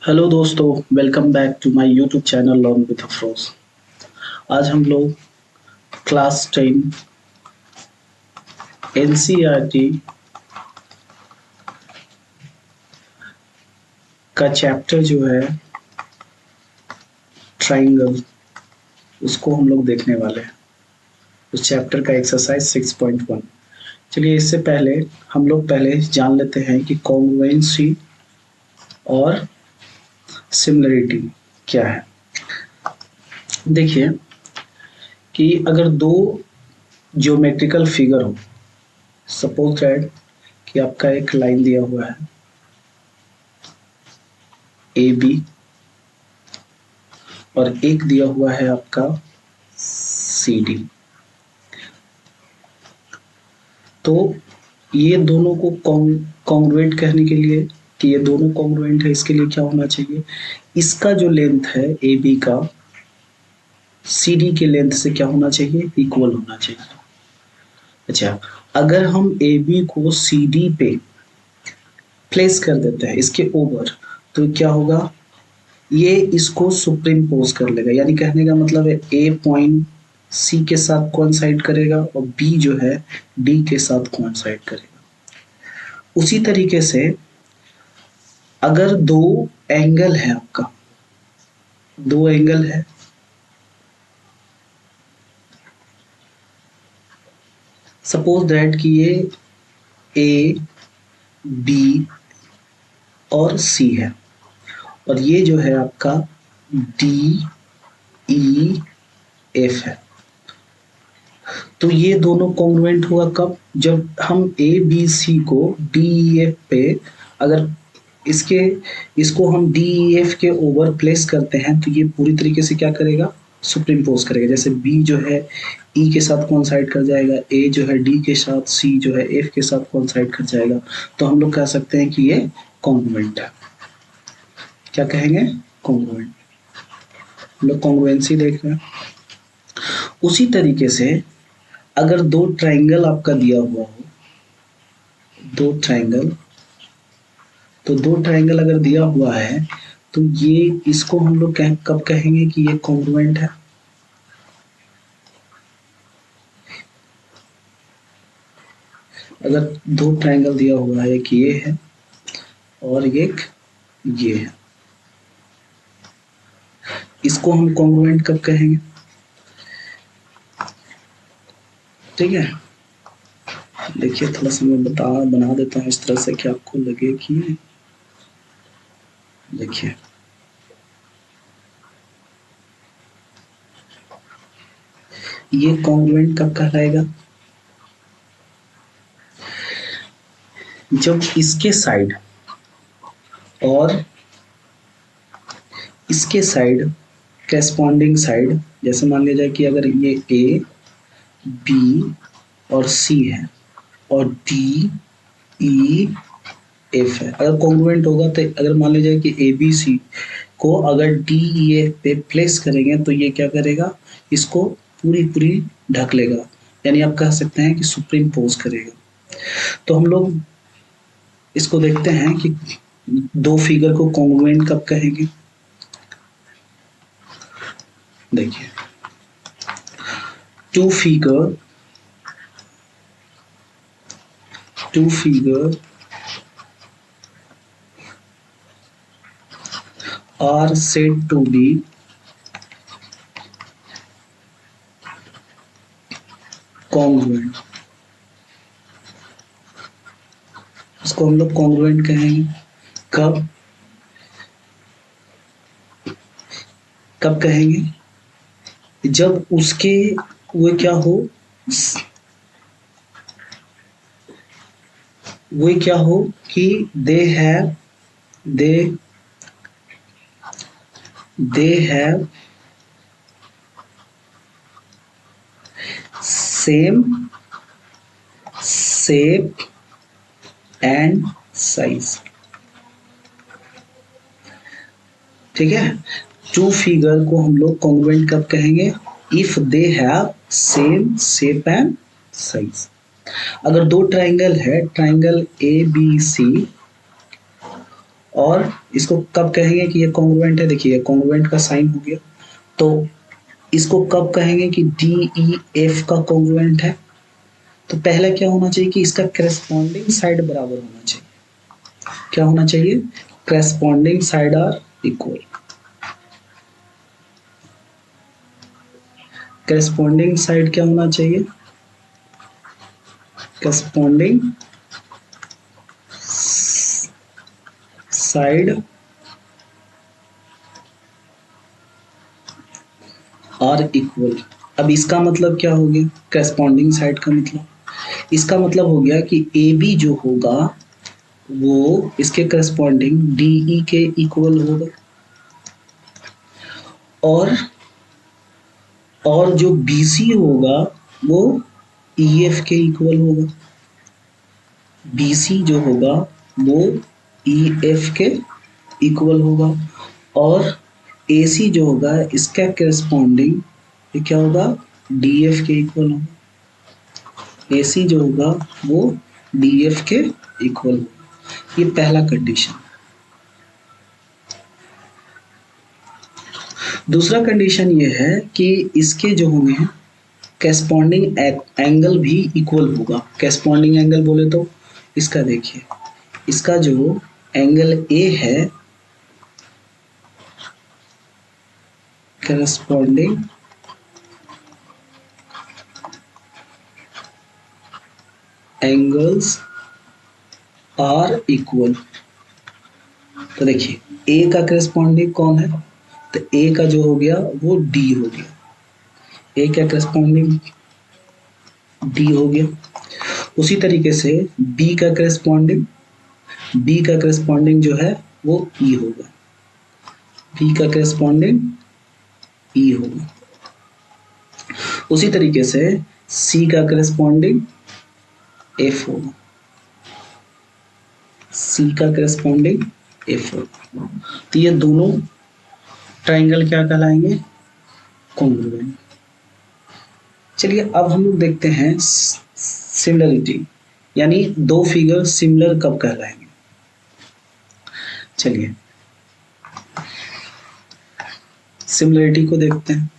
Hello दोस्तों, welcome back to my YouTube channel learn with Afroz. आज हम लोग क्लास 10 एनसीईआरटी का चैप्टर जो है ट्राइंगल, उसको हम लोग देखने वाले हैं। उस चैप्टर का एक्सरसाइज 6.1। चलिए, इससे पहले हम लोग पहले जान लेते हैं कि कॉन्ग्रुएंसी और सिमिलरिटी क्या है। देखिए कि अगर दो ज्योमेट्रिकल फिगर हो, सपोज दैट कि आपका एक लाइन दिया हुआ है ए बी और एक दिया हुआ है आपका सी डी। तो ये दोनों को कॉन्ग्रुएंट कहने के लिए कि ये दोनों कॉन्ग्रुएंट है, इसके लिए क्या होना चाहिए, इसका जो लेंथ है ए बी का सी डी के लेंथ से क्या होना चाहिए, इक्वल होना चाहिए। अच्छा, अगर हम ए बी को सी डी पे प्लेस कर देते हैं इसके ऊपर, तो क्या होगा, ये इसको सुप्रीम पोज कर लेगा। यानी कहने का मतलब है ए पॉइंट सी के साथ कोइंसाइड करेगा और बी जो है डी के साथ कोइंसाइड करेगा। उसी तरीके से अगर दो एंगल है, आपका दो एंगल है, सपोज दैट कि ये ए बी और सी है और ये जो है आपका डी ई एफ है। तो ये दोनों कॉन्ग्रुएंट हुआ कब, जब हम ए बी सी को डी ई एफ पे, अगर इसके इसको हम डी ई एफ के ओवर प्लेस करते हैं तो ये पूरी तरीके से क्या करेगा, सुप्रीम पोज करेगा। जैसे बी जो है ई के साथ कोइंसाइड कर जाएगा, ए जो है डी के साथ, सी जो है एफ के साथ कोइंसाइड कर जाएगा। तो हम लोग कह सकते हैं कि ये कॉन्ग्रुएंट है। क्या कहेंगे, कॉन्ग्रुएंट। हम लोग कॉन्ग्रुएंसी देख रहे हैं। उसी तरीके से अगर दो ट्राइंगल आपका दिया हुआ हो, दो ट्राइंगल, तो दो ट्राइंगल अगर दिया हुआ है तो ये इसको हम लोग कब कहेंगे कि ये कॉन्ग्रुएंट है। अगर दो ट्राइंगल दिया हुआ है, एक ये है और एक ये है, इसको हम कॉन्ग्रुएंट कब कहेंगे, ठीक है। देखिए, थोड़ा सा मैं बना देता हूँ इस तरह से कि आपको लगे कि देखिए ये कॉन्ग्रुएंट कब कहलाएगा, जब इसके साइड और इसके साइड करेस्पॉन्डिंग साइड, जैसे मान लिया जाए कि अगर ये ए बी और सी है और डी ई एफ है, अगर कॉन्ग्रुएंट होगा तो अगर मान लीजिए कि ए बी सी को अगर डी ई एफ पे प्लेस करेंगे तो ये क्या करेगा, इसको पूरी पूरी ढक लेगा। यानी आप कह सकते हैं कि सुप्रीम पोज करेगा। तो हम लोग इसको देखते हैं कि दो फिगर को कॉन्ग्रुएंट कब कहेंगे। देखिए, two figure are said to be congruent। इसको हम लोग कॉन्ग्रुएंट कहेंगे कब, कहेंगे जब उसके वो क्या हो, वो क्या हो कि they have same shape and size। ठीक है, टू फिगर को हम लोग कॉन्ग्रुएंट कब कहेंगे, if they have same shape and size. अगर दो ट्राइंगल है, ट्राइंगल ए बी सी और इसको कब कहेंगे कि ये कॉन्ग्रुएंट है? देखिए कॉन्ग्रुएंट का साइन हो गया। तो इसको कब कहेंगे कि डी ई एफ का कॉन्ग्रुएंट है? तो पहला क्या होना चाहिए कि इसका करेस्पॉन्डिंग साइड बराबर होना चाहिए। क्या होना चाहिए? Corresponding side are equal. Corresponding side क्या होना चाहिए? Corresponding side are equal. अब इसका मतलब क्या हो गया? करेस्पॉन्डिंग साइड का मतलब, इसका मतलब हो गया कि ए बी जो होगा वो इसके करस्पॉन्डिंग डीई के इक्वल होगा, और जो बीसी होगा वो ईएफ के इक्वल होगा। बीसी जो होगा वो ईएफ के इक्वल होगा, और एसी जो होगा इसका करस्पॉन्डिंग ये क्या होगा? डीएफ के इक्वल होगा। एसी जो होगा वो डीएफ के इक्वल होगा। ये पहला कंडीशन। दूसरा कंडीशन ये है कि इसके जो होंगे कैस्पॉन्डिंग एंगल भी इक्वल होगा। कैस्पॉन्डिंग एंगल बोले तो इसका देखिए, इसका जो एंगल ए है करस्पॉन्डिंग एंगल्स आर इक्वल। तो देखिए ए का करस्पॉन्डिंग कौन है? तो ए का जो हो गया वो डी हो गया। ए का करस्पॉन्डिंग डी हो गया। उसी तरीके से बी का करस्पॉन्डिंग जो है वो ई होगा। बी का करस्पॉन्डिंग ई होगा। उसी तरीके से सी का करस्पॉन्डिंग एफ होगा। सी का करस्पॉन्डिंग एफ होगा। तो ये दोनों ट्राइंगल क्या कहलाएंगे? कॉन्ग्रुएंट। चलिए अब हम लोग देखते हैं सिमिलरिटी, यानी दो फिगर सिमिलर कब कहलाएंगे। चलिए सिमिलरिटी को देखते हैं।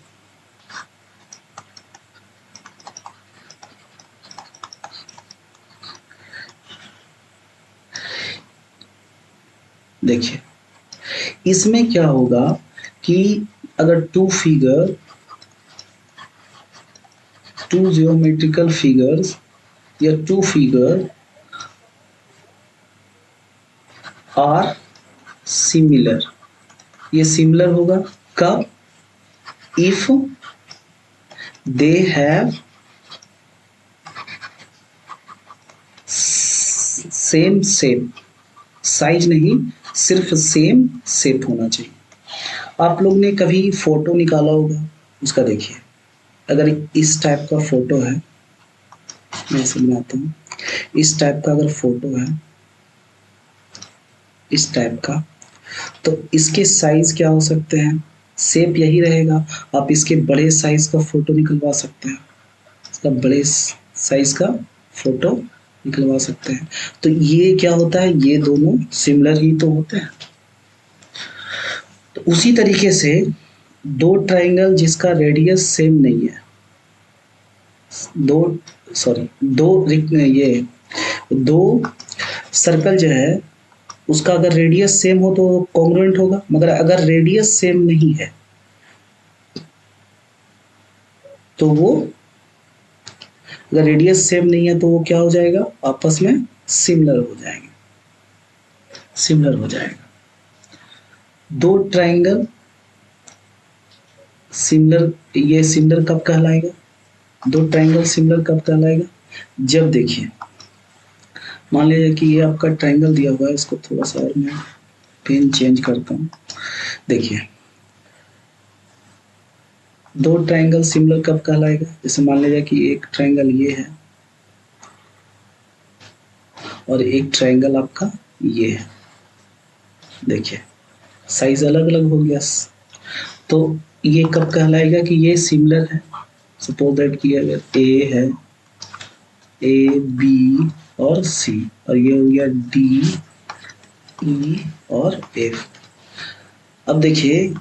देखिए इसमें क्या होगा कि अगर टू जियोमेट्रिकल फिगर्स या टू फिगर आर सिमिलर, ये सिमिलर होगा कब? If they have same shape. Size नहीं, सिर्फ सेम शेप होना चाहिए। आप लोग ने कभी फोटो निकाला होगा, उसका देखिए अगर इस टाइप का फोटो है, मैं इसे बनाता हूँ, इस टाइप का अगर फोटो है, इस टाइप का, तो इसके साइज क्या हो सकते हैं? शेप यही रहेगा। आप इसके बड़े साइज का फोटो निकलवा सकते हैं, इसका बड़े साइज का फोटो निकलवा सकते हैं। तो ये क्या होता है? ये दोनों सिमिलर ही तो होते हैं। तो उसी तरीके से दो ट्राइंगल जिसका रेडियस सेम नहीं है, दो सर्कल जो है उसका अगर रेडियस सेम हो तो कॉन्ग्रुएंट होगा, मगर अगर रेडियस सेम नहीं है तो वो, अगर रेडियस सेम नहीं है तो वो क्या हो जाएगा? आपस में सिमिलर हो जाएंगे, सिमिलर हो जाएगा। दो ट्राइंगल सिमिलर, ये सिमिलर कब कहलाएगा? दो ट्राइंगल सिमिलर कब कहलाएगा? जब देखिए मान लीजिए कि ये आपका ट्राइंगल दिया हुआ है, इसको थोड़ा सा और मैं पेन चेंज करता हूँ। देखिए दो ट्राइंगल सिमिलर कब कहलाएगा? जैसे मान लीजिए कि एक ट्राइंगल ये है और एक ट्राइंगल आपका ये है। देखिए साइज अलग अलग हो गया, तो ये कब कहलाएगा कि ये सिमिलर है? सपोज दैट कि अगर ए है, ए बी और सी, और ये हो गया डी ई और एफ। अब देखिए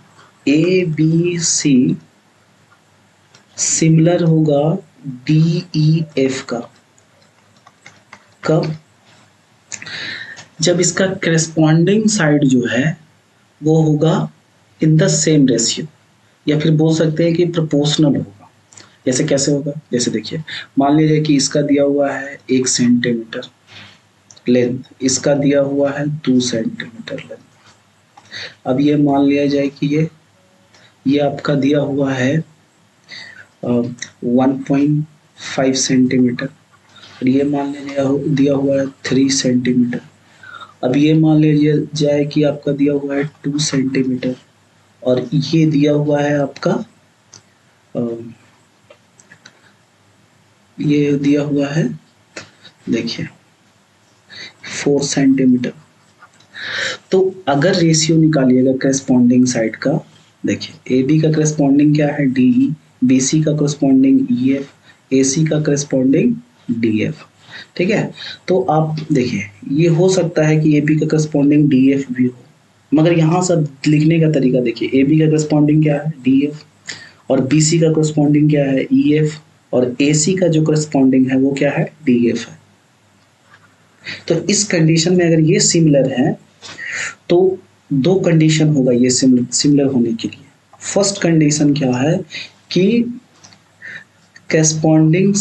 ए बी सी सिमिलर होगा डी ई एफ का कब? जब इसका करेस्पॉन्डिंग साइड जो है वो होगा इन द सेम रेशियो, या फिर बोल सकते हैं कि प्रोपोर्शनल होगा। जैसे कैसे होगा? जैसे देखिए मान लीजिए कि इसका दिया हुआ है 1 सेंटीमीटर लेंथ, इसका दिया हुआ है 2 सेंटीमीटर लेंथ। अब ये मान लिया जाए कि ये आपका दिया हुआ है 1.5 सेंटीमीटर, और ये मान लीजिए दिया हुआ है 3 सेंटीमीटर। अब ये मान लीजिए जाए कि आपका दिया हुआ है 2 सेंटीमीटर, और ये दिया हुआ है आपका ये दिया हुआ है देखिए 4 सेंटीमीटर। तो अगर रेशियो निकालिएगा करेस्पॉन्डिंग साइड का, देखिए ए बी का करेस्पॉन्डिंग क्या है डी ई, बी सी का करेस्पॉन्डिंग ई एफ, ए सी का करेस्पॉन्डिंग डी एफ। ठीक है, तो आप देखिए ये हो सकता है कि ए बी का करेस्पॉन्डिंग डी एफ भी हो, मगर यहाँ सब लिखने का तरीका देखिए, ए बी का करेस्पॉन्डिंग क्या है डी एफ, और बी सी का करेस्पॉन्डिंग क्या है ई एफ, और ए सी का जो करेस्पॉन्डिंग है वो क्या है डी एफ है। तो इस कंडीशन में अगर ये सिमिलर है तो दो कंडीशन होगा ये सिमिलर होने के लिए। फर्स्ट कंडीशन क्या है कि corresponding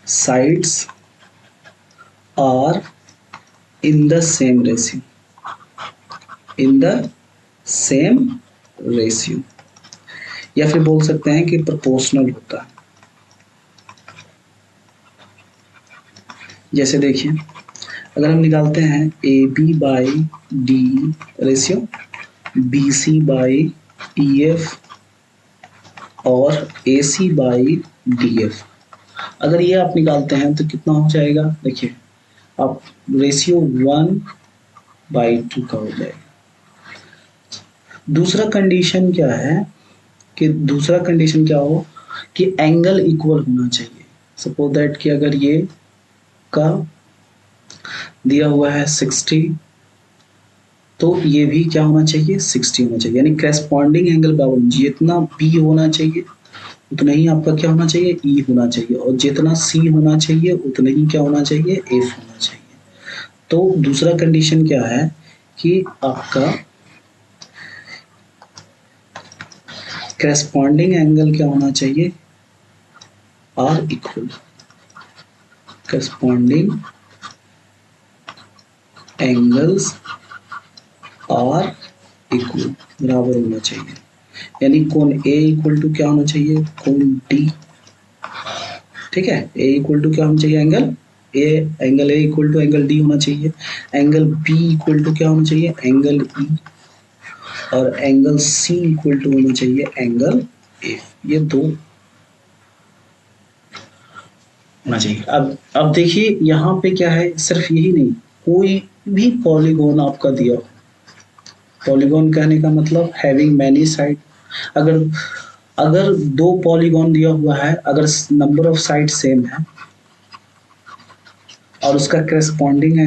sides are in the same ratio, या फिर बोल सकते हैं कि प्रोपोर्शनल होता है। जैसे देखिए अगर हम निकालते हैं A B by D ratio, B C by E F और A C by D F, अगर ये आप निकालते हैं तो कितना हो जाएगा? देखिए आप रेशियो 1/2 का हो जाएगा। दूसरा कंडीशन क्या है कि दूसरा कंडीशन क्या हो कि एंगल इक्वल होना चाहिए। सपोज दैट कि अगर ये का दिया हुआ है 60 तो ये भी क्या होना चाहिए 60 होना चाहिए, यानी करेस्पॉन्डिंग एंगल बराबर, जितना बी होना चाहिए उतना ही आपका क्या होना चाहिए ई होना चाहिए, और जितना सी होना चाहिए उतना ही क्या होना चाहिए एफ होना चाहिए। तो दूसरा कंडीशन क्या है कि आपका करेस्पॉन्डिंग एंगल क्या होना चाहिए are equal, corresponding angles are equal बराबर होना चाहिए, यानी कोण ए इक्वल टू क्या होना चाहिए कोण डी। ठीक है, ए इक्वल टू क्या होना चाहिए angle A equal to angle D होना चाहिए, एंगल बी इक्वल टू क्या होना चाहिए एंगल ई, और एंगल सी इक्वल टू होना चाहिए एंगल एफ। ये दो होना चाहिए। अब देखिए यहाँ पे क्या है, सिर्फ यही नहीं, कोई भी पॉलीगॉन आपका दिया हो, पॉलीगॉन कहने का मतलब हैविंग मैनी साइड, अगर अगर दो पॉलीगॉन दिया हुआ है, अगर नंबर ऑफ साइड सेम है और उसका करेस्पॉन्डिंग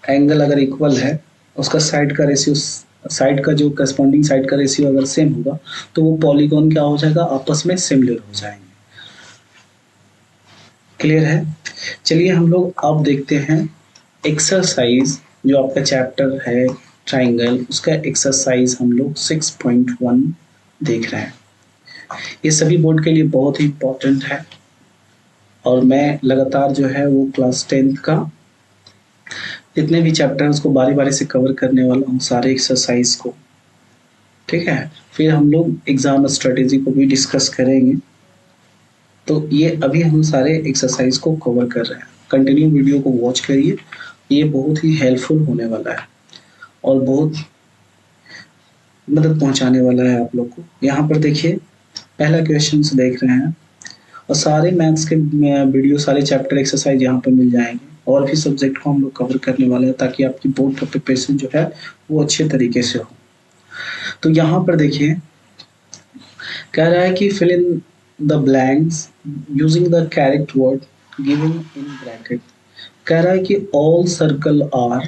एंगल अगर इक्वल है, उसका साइड का रेशियो, साइड का जो करेस्पॉन्डिंग साइड का रेशियो अगर सेम होगा तो वो पॉलीगॉन क्या हो जाएगा आपस में सिमिलर हो जाएंगे। क्लियर है? चलिए हम लोग अब देखते हैं एक्सरसाइज, जो आपका चैप्टर है ट्राइंगल, उसका एक्सरसाइज हम लोग 6.1 देख रहे हैं। ये सभी बोर्ड के लिए बहुत ही इम्पोर्टेंट है, और मैं लगातार जो है वो क्लास 10th का जितने भी चैप्टर हैं उसको बारी बारी से कवर करने वाला हूँ, सारे एक्सरसाइज को। ठीक है, फिर हम लोग एग्जाम स्ट्रेटेजी को भी डिस्कस करेंगे। तो ये अभी हम सारे एक्सरसाइज को कवर कर रहे हैं, कंटिन्यू वीडियो को वॉच करिए, ये बहुत ही हेल्पफुल होने वाला है और बहुत मदद पहुंचाने वाला है आप लोग को। यहाँ पर देखिए पहला क्वेश्चन देख रहे हैं, और सारे मैथ्स के वीडियो, सारे चैप्टर एक्सरसाइज यहाँ पर मिल जाएंगे, और भी सब्जेक्ट को हम लोग कवर करने वाले हैं ताकि आपकी बोर्ड का प्रिपरेशन जो है वो अच्छे तरीके से हो। तो यहाँ पर देखिए कह रहा है कि fill in the blanks using the correct word given in bracket। कह रहा है कि all circle are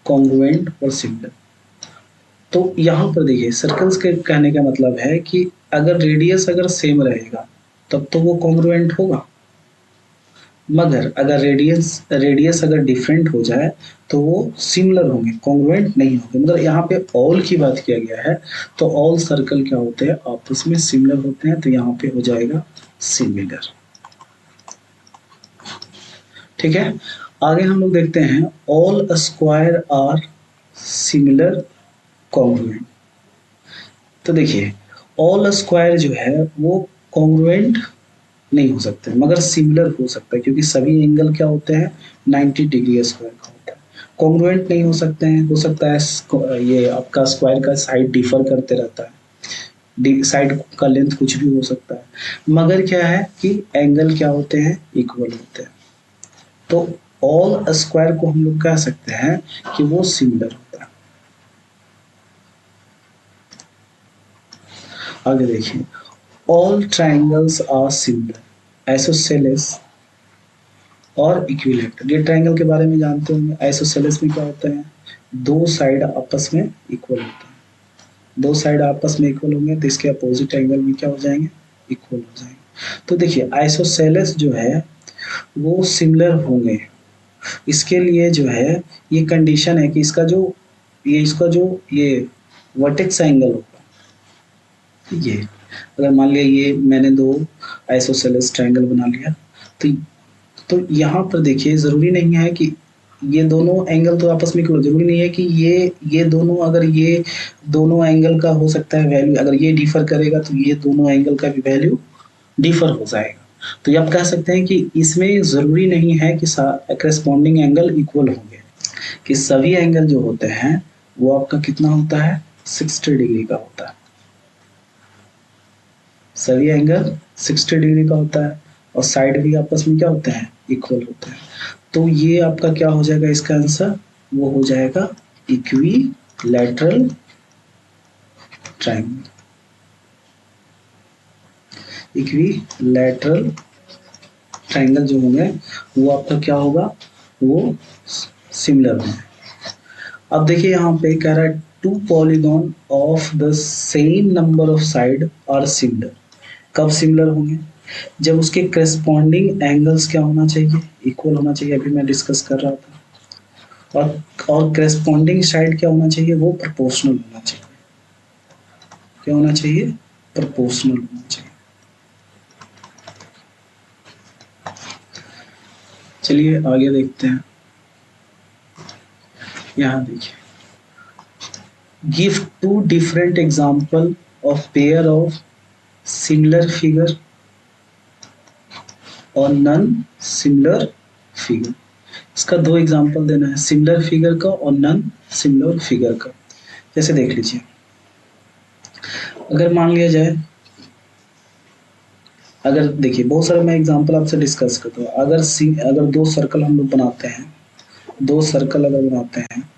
congruent और similar। तो यहाँ पर देखिए सर्कल्स के कहने का मतलब है कि अगर रेडियस अगर सेम रहेगा तब तो वो कॉन्ग्रुएंट होगा, मगर अगर रेडियस रेडियस अगर डिफरेंट हो जाए तो वो सिमिलर होंगे, कॉन्ग्रुएंट नहीं होंगे। मगर यहाँ पे ऑल की बात किया गया है तो ऑल सर्कल क्या होते हैं, आपस में सिमिलर होते हैं, तो यहाँ पे हो जाएगा सिमिलर। ठीक है, आगे हम लोग देखते हैं all square are similar congruent. तो देखिए ऑल स्क्वायर जो है वो कॉन्ग्रुएंट नहीं हो सकते मगर सिमिलर हो सकता है, क्योंकि सभी एंगल क्या होते हैं 90 डिग्री स्क्वायर का होता है। कॉन्ग्रुएंट नहीं हो सकते हैं, हो सकता है ये आपका स्क्वायर का साइड डिफर करते रहता है, साइड का लेंथ कुछ भी हो सकता है, मगर क्या है कि एंगल क्या होते हैं इक्वल होते हैं। तो ऑल स्क्वायर को हम लोग कह सकते हैं कि वो सिमिलर होता है। आगे देखिए all triangles are similar, isosceles और इक्विलैटरल। ये ट्राइंगल के बारे में जानते होंगे। आइसोसेलेस में क्या होता है, दो साइड आपस में इक्वल होता है, दो साइड आपस में इक्वल होंगे तो इसके अपोजिट एंगल भी क्या हो जाएंगे, इक्वल हो जाएंगे। तो देखिए आइसोसेलेस जो है वो सिमिलर होंगे, इसके लिए जो है ये कंडीशन है कि इसका जो ये वर्टेक्स एंगल होगा, ये अगर मान लिया ये मैंने दो आइसोसेलेस ट्रायंगल बना लिया तो यहाँ पर देखिए जरूरी नहीं है कि ये दोनों एंगल तो आपस में इक्वल, जरूरी नहीं है कि ये दोनों, अगर ये दोनों एंगल का हो सकता है वैल्यू, अगर ये डिफर करेगा तो ये दोनों एंगल का भी वैल्यू डिफर हो जाएगा। तो ये आप कह सकते हैं कि इसमें जरूरी नहीं है कि करस्पॉन्डिंग एंगल इक्वल होंगे, कि सभी एंगल जो होते हैं वो आपका कितना होता है 60 डिग्री का होता है, सभी एंगल 60 डिग्री का होता है और साइड भी आपस में क्या होते हैं इक्वल होते हैं। तो ये आपका क्या हो जाएगा, इसका आंसर वो हो जाएगा इक्विलैटरल ट्रायंगल। इक्विलैटरल ट्रायंगल जो होंगे वो आपका क्या होगा, वो सिमिलर होंगे। अब देखिए यहाँ पे कह रहा है two polygon of the same number of side are similar. कब सिमिलर होंगे, जब उसके करस्पॉन्डिंग एंगल्स क्या होना चाहिए, इक्वल होना चाहिए, अभी मैं डिस्कस कर रहा था। और करस्पॉन्डिंग साइड क्या होना चाहिए, वो प्रोपोर्शनल होना चाहिए। क्या होना चाहिए, प्रोपोर्शनल होना चाहिए। चलिए आगे देखते हैं। यहाँ देखिए give two different example of pair of similar figure और नॉन सिमिलर फिगर। इसका दो एग्जाम्पल देना है, सिमिलर फिगर का और नॉन सिमिलर फिगर का। जैसे देख लीजिए, अगर मान लिया जाए, अगर देखिए बहुत सारे मैं एग्जांपल आपसे डिस्कस करता हूँ। अगर दो सर्कल हम लोग बनाते हैं, दो सर्कल अगर बनाते हैं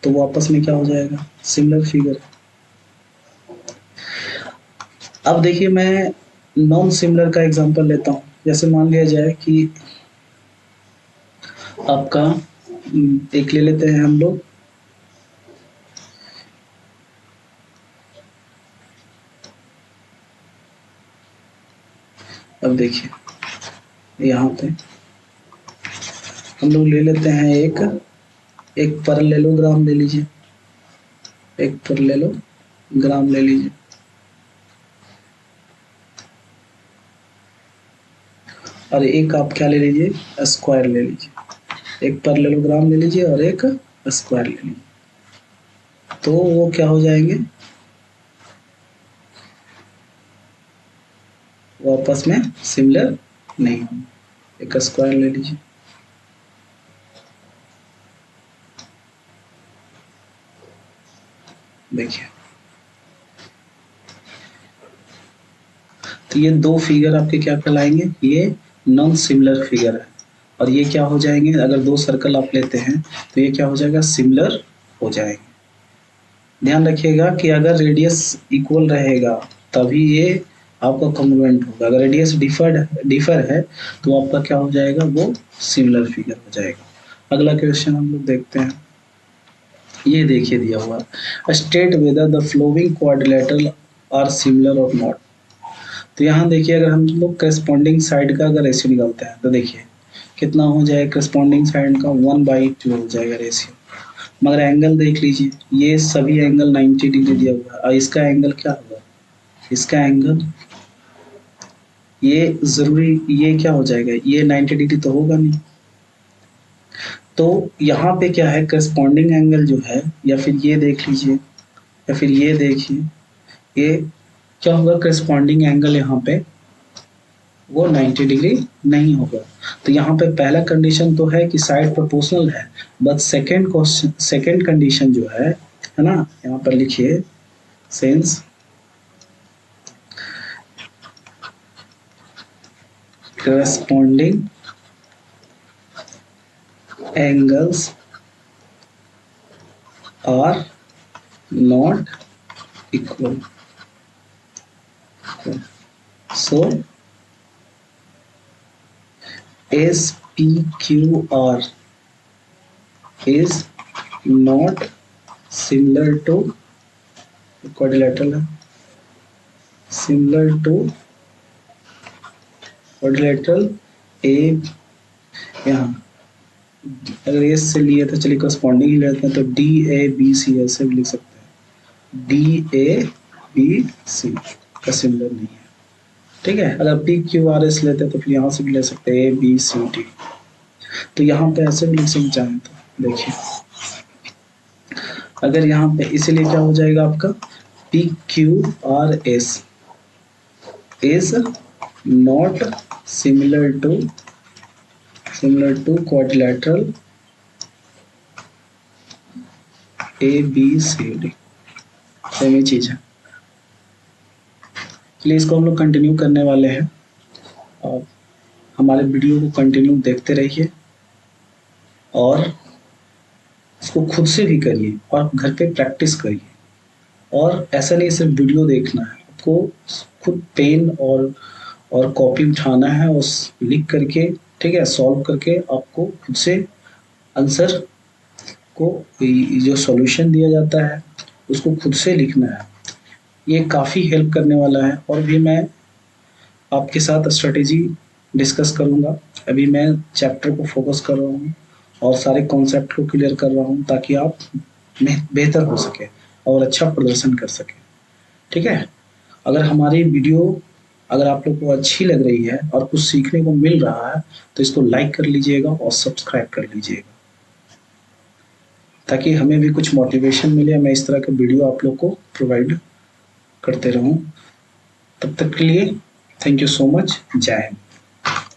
तो वो आपस में क्या हो जाएगा, सिमिलर फिगर। अब देखिए मैं नॉन सिमिलर का एग्जांपल लेता हूँ। जैसे मान लिया जाए कि आपका एक ले लेते हैं हम लोग, अब देखिए यहाँ पे हम लोग ले लेते हैं एक पैरेललोग्राम ले लीजिए, एक पैरेललोग्राम ले लीजिए, और एक आप क्या ले लीजिए, स्क्वायर ले लीजिए। एक पैरेललोग्राम ले लीजिए और एक स्क्वायर ले लीजिए, तो वो क्या हो जाएंगे, वो आपस में सिमिलर नहीं होंगे। एक स्क्वायर ले लीजिए, देखिए तो ये दो फिगर आपके क्या कहलाएंगे, ये नॉन सिमिलर फिगर है। और ये क्या हो जाएंगे, अगर दो सर्कल आप लेते हैं तो ये क्या हो जाएगा, सिमिलर हो जाएंगे। ध्यान रखिएगा कि अगर रेडियस इक्वल रहेगा तभी ये आपका कॉन्ग्रुएंट होगा, अगर रेडियस डिफर है तो आपका क्या हो जाएगा, वो सिमिलर फिगर हो जाएगा। अगला क्वेश्चन हम लोग देखते हैं। ये देखिए दिया हुआ, state whether the following quadrilateral are similar और नॉट। तो यहाँ देखिए अगर हम लोग करस्पॉन्डिंग साइड का अगर रेशियो निकालते हैं तो देखिए कितना हो जाएगा, करस्पॉन्डिंग साइड का 1/2 हो जाएगा रेशियो। मगर एंगल देख लीजिए, ये सभी एंगल 90 डिग्री दिया हुआ है और इसका एंगल क्या होगा, इसका एंगल ये जरूरी ये क्या हो जाएगा, ये 90 डिग्री तो होगा नहीं। तो यहाँ पे क्या है, करस्पॉन्डिंग एंगल जो है, या फिर ये देख लीजिए या फिर ये देखिए, ये क्या होगा, करस्पॉन्डिंग एंगल यहाँ पे वो 90 डिग्री नहीं होगा। तो यहाँ पे पहला कंडीशन तो है कि साइड प्रोपोर्शनल है, बट सेकंड कंडीशन जो है ना, यहाँ पर लिखिए since corresponding angles are not equal. So SPQR is not similar to quadrilateral है, similar to quadrilateral A। यहाँ अगर एस से लिए तो चलिए करस्पॉन्डिंग ही लेते हैं, तो DABC ऐसे भी लिख सकते हैं, DABC का सिमिलर नहीं है, ठीक है। अगर PQRS लेते हैं तो फिर यहाँ से भी ले सकते हैं ABCD। तो यहाँ पे ऐसे भी लिख सकते चाहें तो देखिए, अगर यहाँ पे इसीलिए क्या हो जाएगा आपका, PQRS is not similar to quadrilateral ABCD, same ही चीज है। चलिए इसको हम लोग कंटिन्यू करने वाले हैं, और हमारे वीडियो को कंटिन्यू देखते रहिए और इसको खुद से भी करिए और घर पे प्रैक्टिस करिए। और ऐसा नहीं सिर्फ वीडियो देखना है, आपको खुद पेन और कॉपी उठाना है, उस लिख करके, ठीक है, सॉल्व करके आपको खुद से आंसर को, जो सॉल्यूशन दिया जाता है उसको खुद से लिखना है। ये काफ़ी हेल्प करने वाला है। और भी मैं आपके साथ स्ट्रेटेजी डिस्कस करूँगा। अभी मैं चैप्टर को फोकस कर रहा हूँ और सारे कॉन्सेप्ट को क्लियर कर रहा हूँ ताकि आप बेहतर हो सके और अच्छा प्रदर्शन कर सके, ठीक है। अगर हमारी वीडियो अगर आप लोग को अच्छी लग रही है और कुछ सीखने को मिल रहा है तो इसको लाइक कर लीजिएगा और सब्सक्राइब कर लीजिएगा, ताकि हमें भी कुछ मोटिवेशन मिले, मैं इस तरह के वीडियो आप लोग को प्रोवाइड करते रहूं। तब तक के लिए थैंक यू सो मच, जय हिंद।